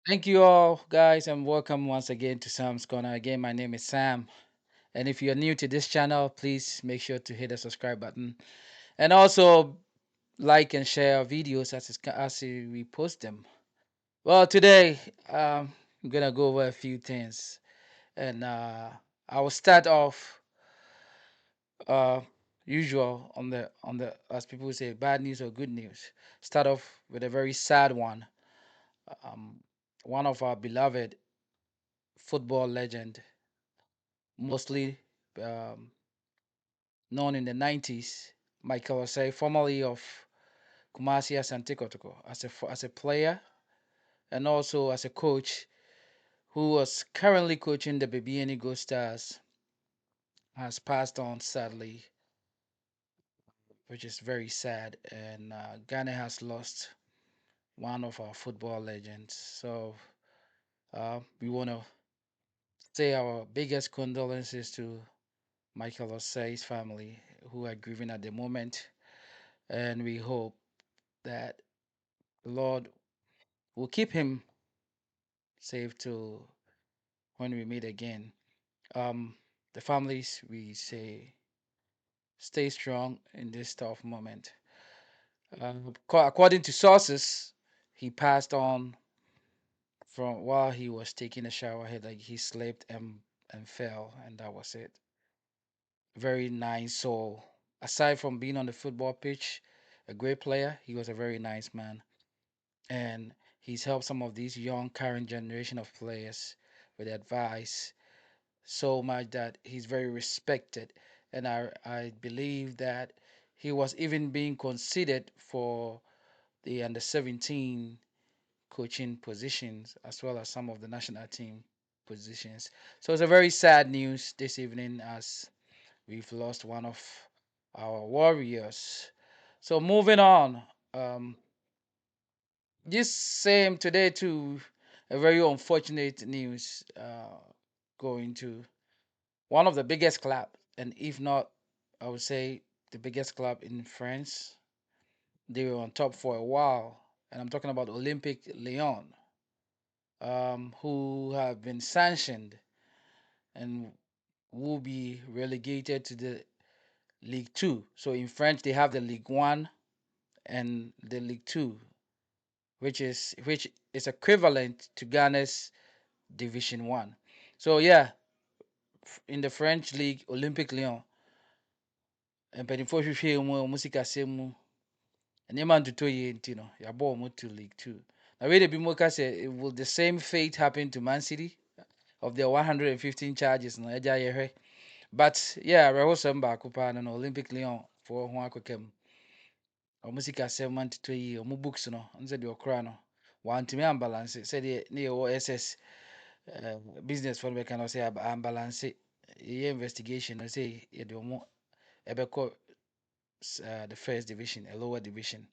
Thank you all, guys, and welcome once again to Sam's Corner. Again, my name is Sam, and if you're new to this channel, please make sure to hit the subscribe button and also like and share our videos as we post them. Well, today I'm gonna go over a few things, and I will start off uh, usual on the as people say bad news or good news. Start off with a very sad one. Um, One of our beloved football legend mostly um, known in the 90s, Michael Osei, formerly of Kumasi Asante Kotoko, as a player and also as a coach who was currently coaching the Bibiani Ghost Stars, has passed on sadly, which is very sad. And Ghana has lost one of our football legends. So we want to say our biggest condolences to Michael Osei's family who are grieving at the moment. And we hope that the Lord will keep him safe till when we meet again. The families, we say, stay strong in this tough moment. According to sources, he passed on from while he was taking a shower. He slept and fell, and that was it. Very nice soul. Aside from being on the football pitch, a great player, he was a very nice man, and he's helped some of these young current generation of players with advice so much that he's very respected. And I believe that he was even being considered for the under 17 coaching positions as well as some of the national team positions. So it's a very sad news this evening as we've lost one of our warriors. So moving on, um, this same today too, a very unfortunate news going to one of the biggest club, and if not, I would say the biggest club in France. They were on top for a while, and I'm talking about Olympic Lyon, who have been sanctioned and will be relegated to the League Two. So in French, they have the League One and the League Two, which is equivalent to Ghana's Division One. So yeah, in the French league, Olympic Lyon, mpanyinfoɔ hwehwɛ mu a wɔn sikasɛm mu nneɛma ntotɔ yie nti no yɛabɔ wɔn to League Two. Na wei de bi mu ka sɛ will the same fate happen to Man City of their 115 charges no ɛgya yɛhwɛ. But yeah, awerɛhosɛm baako paa no Olympic Lyon foɔ ho akɔka mu. Wɔn sikasɛm antotɔ yie, wɔn books no nsɛ deɛ ɔkora no wantumi ambalance sɛdeɛ ne yɛwɔ SS business foɔ no bɛka no sɛ ambalance yɛyɛ investigation no sɛ yɛde wɔn ɛbɛkɔ the first division, a lower division.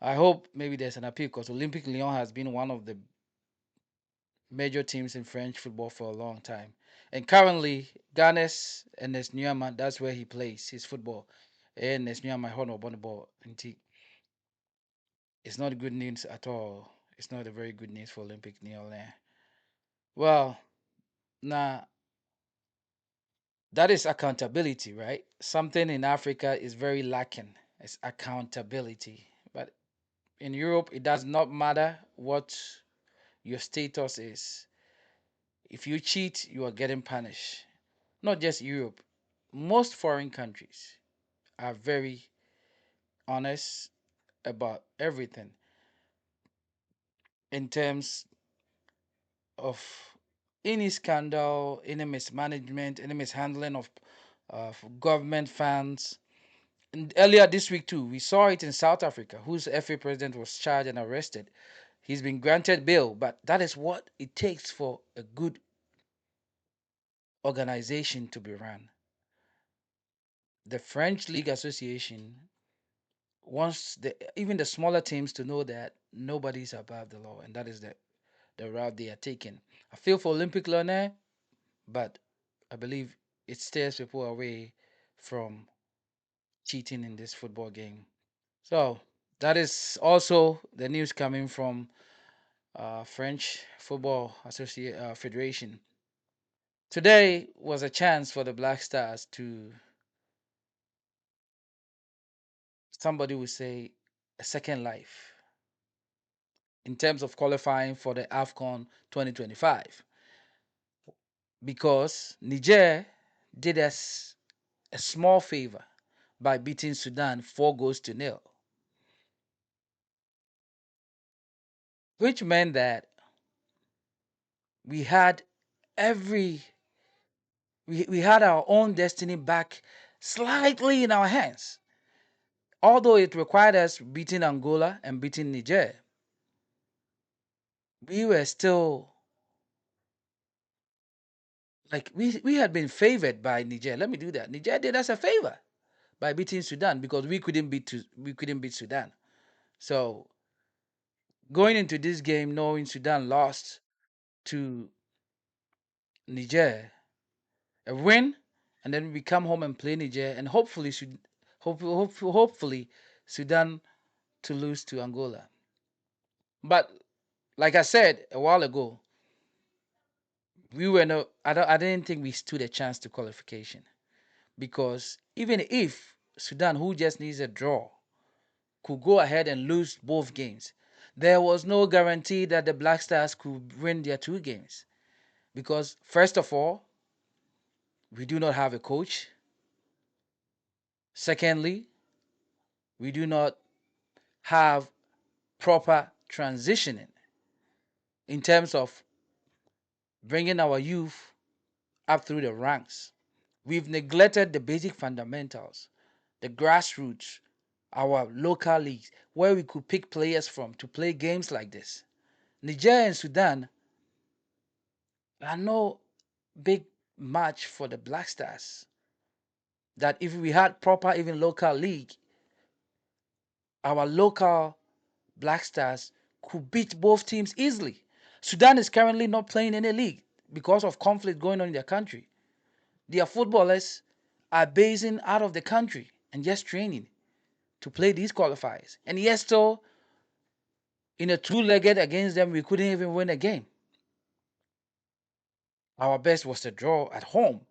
I hope maybe there's an appeal because Olympic Lyon has been one of the major teams in French football for a long time. And currently, Ganes and Nesnyama, that's where he plays his football. And Nesnyama Hono Boniball. And it's not good news at all. It's not a very good news for Olympic Lyon. Well, now that is accountability, right? Something in Africa is very lacking. It's accountability. But in Europe, it does not matter what your status is. If you cheat, you are getting punished. Not just Europe, most foreign countries are very honest about everything in terms of any scandal, any mismanagement, any mishandling of government funds. And earlier this week, too, we saw it in South Africa, whose FA president was charged and arrested. He's been granted bail, but that is what it takes for a good organization to be run. The French League Association wants even the smaller teams to know that nobody's above the law, and that is the route they are taking. I feel for Olympic Lyonnais, but I believe it steers people away from cheating in this football game. So that is also the news coming from French Football Federation. Today was a chance for the Black Stars to, somebody would say, a second life in terms of qualifying for the AFCON 2025 because Niger did us a small favor by beating Sudan 4 goals to nil, which meant that we had every we had our own destiny back slightly in our hands. Although it required us beating Angola and beating Niger, we were still like we had been favored by Niger. Let me do that. Niger did us a favor by beating Sudan because we couldn't beat Sudan. So going into this game knowing Sudan lost to Niger, a win, and then we come home and play Niger, and hopefully Sudan to lose to Angola. But like I said a while ago, we were no. I didn't think we stood a chance to qualification because even if Sudan, who just needs a draw, could go ahead and lose both games, there was no guarantee that the Black Stars could win their 2 games because first of all, we do not have a coach. Secondly, we do not have proper transitioning in terms of bringing our youth up through the ranks. We've neglected the basic fundamentals, the grassroots, our local leagues, where we could pick players from to play games like this. Niger and Sudan are no big match for the Black Stars. That if we had proper even local league, our local Black Stars could beat both teams easily. Sudan is currently not playing any league because of conflict going on in their country. Their footballers are basing out of the country and just training to play these qualifiers. And yet still in a two-legged against them, we couldn't even win a game. Our best was a draw at home.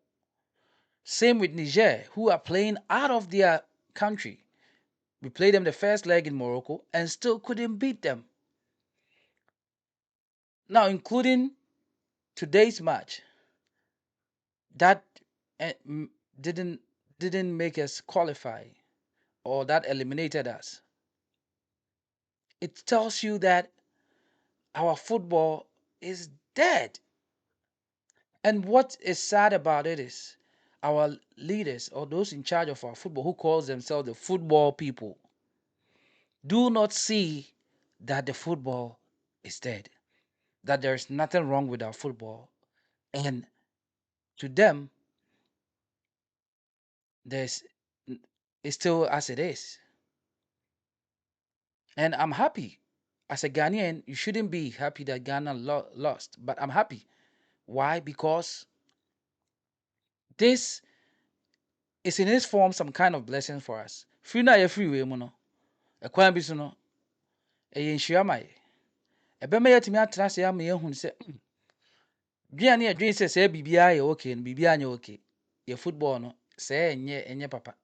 Same with Niger, who are playing out of their country. We played them the first leg in Morocco and still couldn't beat them. Now, including today's match, that eh, didn't didn't make us qualify or that eliminated us. It tells you that our football is dead. And what is sad about it is our leaders or those in charge of our football who calls themselves the football people do not see that the football is dead, that there is nothing wrong with our football. And to them, there's it's still as it is. And I'm happy. As a Ghanaian, you shouldn't be happy that Ghana lost, but I'm happy. Why? Because this is in its form some kind of blessing for us. Free na yɛ free way mu no. Ɛkwan bi so no, ɛyɛ nhyira ma yɛ. Ɛbɛma yɛatumi atena ase ama yɛahu sɛ dua ne yɛdwen sɛ sɛ biribiara yɛ okay no, biribiara nyɛ okay. Yɛ football no, sɛ ɛnyɛ papa.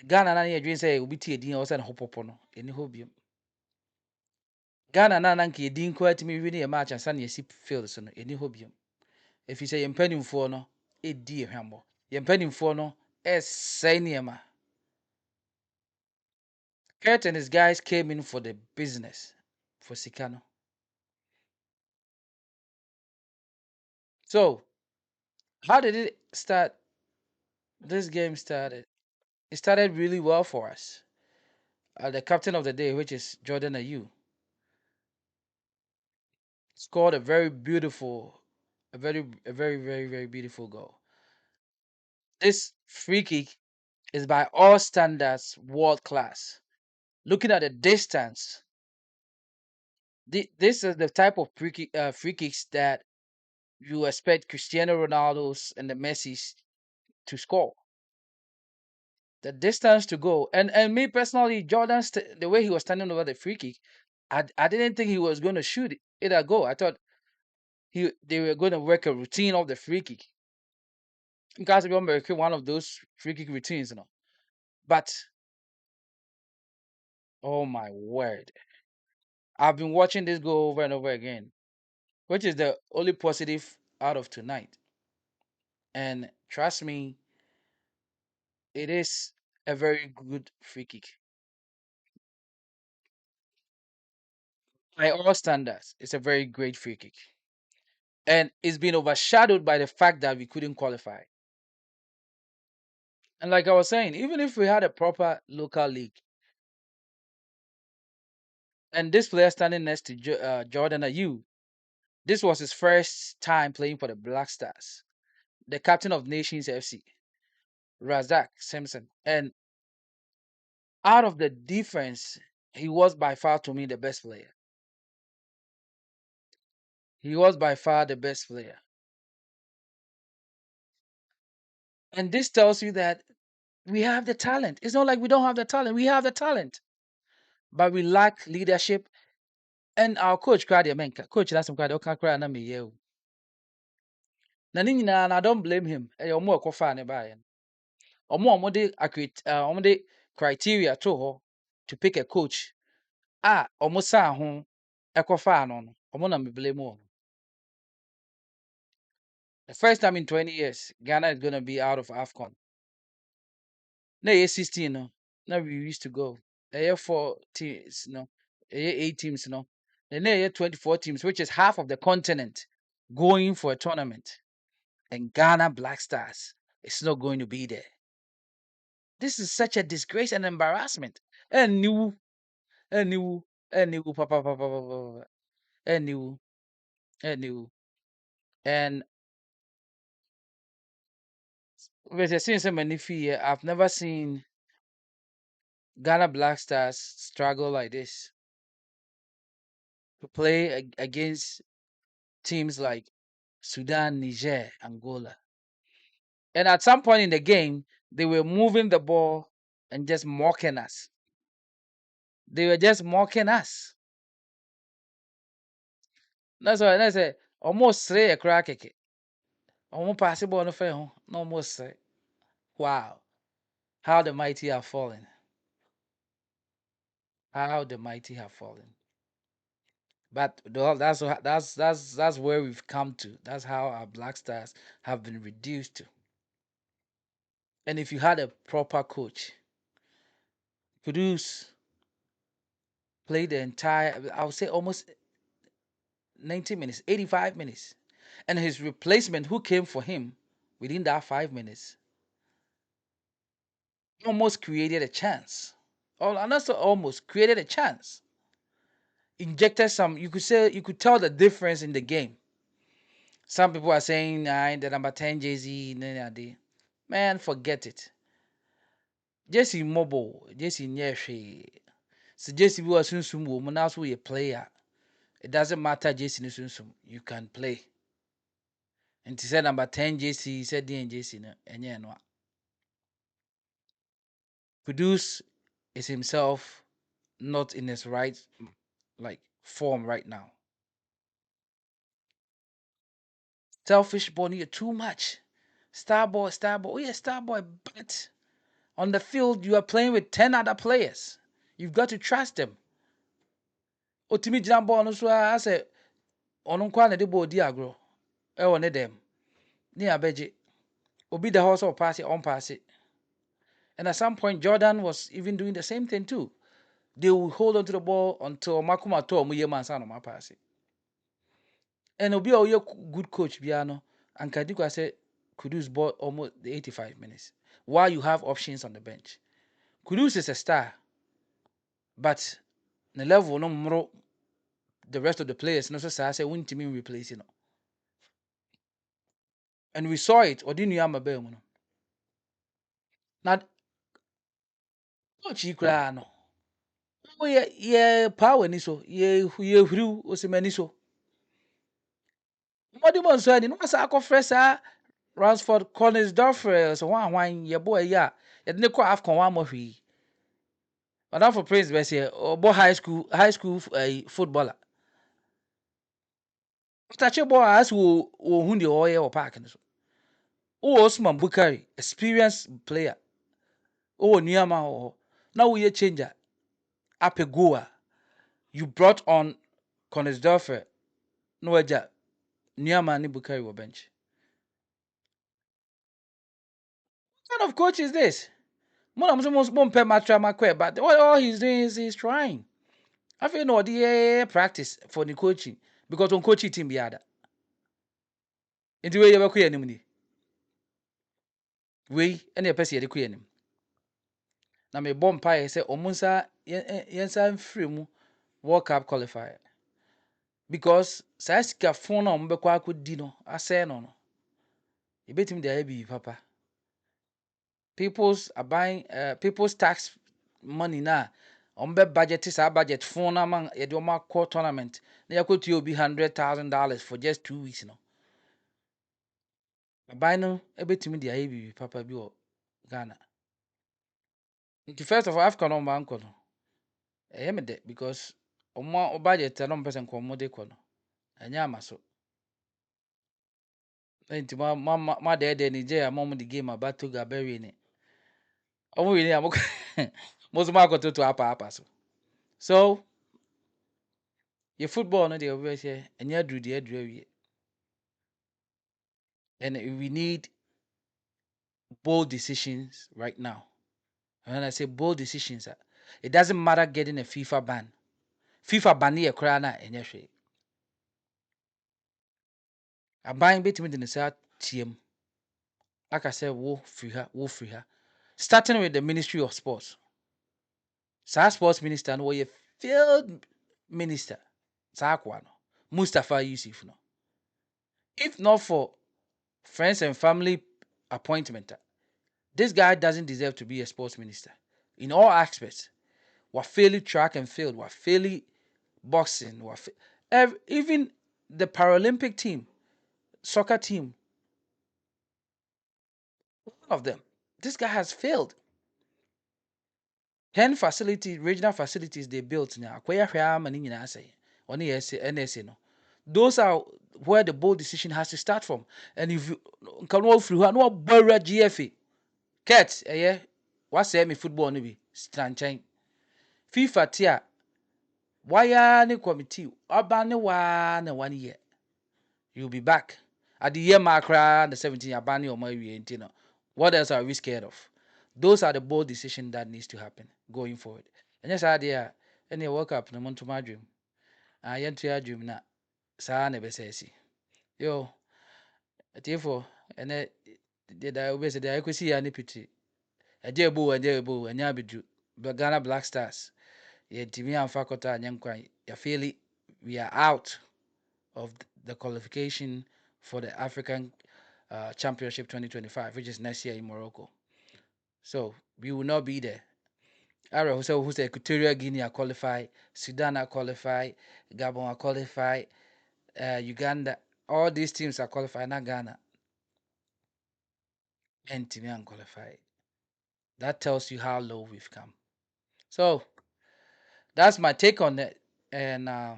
Ghana na ne yɛdwen sɛ obi te edin a ɔsɛ ne ho popo no, ɛni hɔ biom. Ghana na nka yɛdin koraa tumi wi ne yɛ match ansa na yɛsi field so no, ɛni hɔ biom. Ɛfiri sɛ yɛn mpanimfoɔ no ɛdi yɛn hwammɔ. Yɛn mpanimfoɔ no ɛsɛe nneɛma. Kurt and his guys came in for the business, for Sikano. So, how did it start? This game started. It started really well for us. The captain of the day, which is Jordan Ayew, scored a very beautiful, a very beautiful goal. This free kick is by all standards world class. Looking at the distance, this is the type of free kicks that you expect Cristiano Ronaldo's and the Messi's to score. The distance to go, and me personally, the way he was standing over the free kick, I didn't think he was going to shoot it a goal. I thought they were going to work a routine of the free kick. You guys remember one of those free kick routines, But oh my word, I've been watching this go over and over again, which is the only positive out of tonight. And trust me, it is a very good free kick. By all standards, it's a very great free kick. And it's been overshadowed by the fact that we couldn't qualify. And like I was saying, even if we had a proper local league, and this player standing next to Jordan Ayew, this was his first time playing for the Black Stars, the captain of Nations FC, Razak Simpson. And out of the defense, he was by far to me the best player. He was by far the best player. And this tells you that we have the talent. It's not like we don't have the talent. We have the talent, but we lack leadership. And our coach cried, I mean, coach, that's some cried, okay, cry, na me, yeah. Na ne nyinaa na I don't blame him. Ɛyɛ ɔmo a ɛkɔfaa ne baeɛ no. Ɔmo a ɔmo de criteria to hɔ to pick a coach a ɔmo saa ho ɛkɔfaa no no. Ɔmo na me blame wɔn. The first time in 20 years, Ghana is gonna be out of AFCON. Na ɛyɛ 16 no. Na we used to go. Ɛyɛ 4 teams no. Ɛyɛ 8 teams no. And na ɛyɛ 24 teams, which is half of the continent, going for a tournament. And Ghana Black Stars is not going to be there. This is such a disgrace and embarrassment. And new, papa, papa, papa, and new, and new. And with a since many fear, I've never seen Ghana Black Stars struggle like this to play against teams like Sudan, Niger, Angola. And at some point in the game, they were moving the ball and just mocking us. They were just mocking us. That's why I say almost say a crack it. Almost possible on the phone. No almost say. Wow. How the mighty have fallen. How the mighty have fallen. But that's where we've come to. That's how our Black Stars have been reduced to. And if you had a proper coach, Kudus played the entire, I would say almost 90 minutes, 85 minutes. And his replacement, who came for him within that 5 minutes, almost created a chance. Or not so almost created a chance. Injected some, you could say, you could tell the difference in the game. Some people are saying, the number 10 Jay-Z, man, forget it. Jesse mobile, Jesse Nyeshe. So Jesse was soon woman, also a player. It doesn't matter, Jesse Nusum, you can play. And he said number 10 JC, he said DN JC, and yeah, no. Produce is himself not in his right like form right now. Selfish boy, you're too much. Starboy, oh yeah, Starboy, but on the field you are playing with 10 other players. You've got to trust them. Otimi gyina ball no so I say ɔno nkwa na de ball di agro. E ne dem. Ni abegye. Obi the house or pass it on pass it. And at some point Jordan was even doing the same thing too. They will hold on to the ball until Makuma to mu yema ansa no pass it. And obi a good coach biano and Kadikwa said Kudus ball almost the 85 minutes. While you have options on the bench. Kudus is a star. But the level no more the rest of the players no so say we need to replace it. And we saw it or didn't you am a bear. Now coach ikra no. Oh yeah power ni so ye huru osimani so. What do you want to say? No asa akofresa Ransford Collins Duffrey so one your boy yeah. It ne kwa AFCON one more hwi. Madam for Prince Bessie, or boy high school footballer. Touch a boy as who hundi oil or park. Oh, Osman Bukari, experienced player. Oh, Niyama, oh, now we a changer. Apegoa, you brought on Konisdorfer, no Eja, Niyama ni Bukari were bench. What kind of coach is this? Most pay matra makwe, but what all he's doing is he's trying. I feel no the practice for the coaching because on coaching team be other. Into way you ever queer ni we any a person queer him. Na me bomb pie say omunsa yensa free mu World Cup qualifier because saa sika phone na mbekọ akodi no asɛ no no ebetim de ayɛ papa people's tax money na ɔmbɛ budget saa budget phone na man yɛde ɔmo akɔ tournament na yɛakɔtua obi $100,000 for just 2 weeks no aban no ebetimi de ayɛ biribi papa bi wɔ Ghana nti first of all Africa no ɔmo ankɔ no ɛyɛ me dɛ because ɔmo budget na ɔmo pɛ sɛ nkɔmɔ de kɔ no ɛnyɛ ama so nti ma dɛɛdɛɛ Nigeria ma ɔmo de game aba Togo abɛwie ne ɔmo wie ne a mo mo so mo akɔtoto apa so your football no deɛ ɔbɛhyɛ ɛnyɛ aduru deɛ aduru awie and we need bold decisions right now. And when I say bold decisions, it doesn't matter getting a FIFA ban. FIFA ban yɛ koraa na ɛnyɛ hwee. Aban betumi de ne nsa tiam. Like I said, wo free ha. Starting with the Ministry of Sports. Saa sports minister no wɔyɛ field minister. Saa akoa no. Mustafa Yusuf no. If not for friends and family appointment, this guy doesn't deserve to be a sports minister. In all aspects. We're failing track and field. We're failing boxing. Even the Paralympic team, soccer team, all of them. This guy has failed. 10 facilities, regional facilities they built now. Those are where the bold decision has to start from. And if you can walk through no borrow GFA. Cat, yeah. What say me football no be? Stranchain. FIFA tia. Why ne committee? Abane na 1 year. You'll be back. At the year marker, the 17 abani or my what else are we scared of? Those are the bold decisions that needs to happen going forward. And yes, idea any World Cup no month my dream. I yent to your dream na sa never says yo therefore and did I always say I could see any pity. A dear boo and yabidu but Ghana Black Stars. Yet Timmy and Fakota and Yankwa, you feel it, we are out of the qualification for the African Championship 2025, which is next year in Morocco. So we will not be there. Ara who's Equatorial Guinea qualify, Sudan are qualify, Gabon are qualify, Uganda, all these teams are qualified, not Ghana. And Timian qualify. That tells you how low we've come. So that's my take on it. And I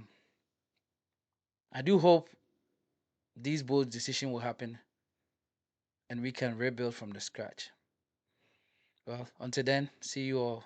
do hope these bold decisions will happen and we can rebuild from the scratch. Well, until then, see you all.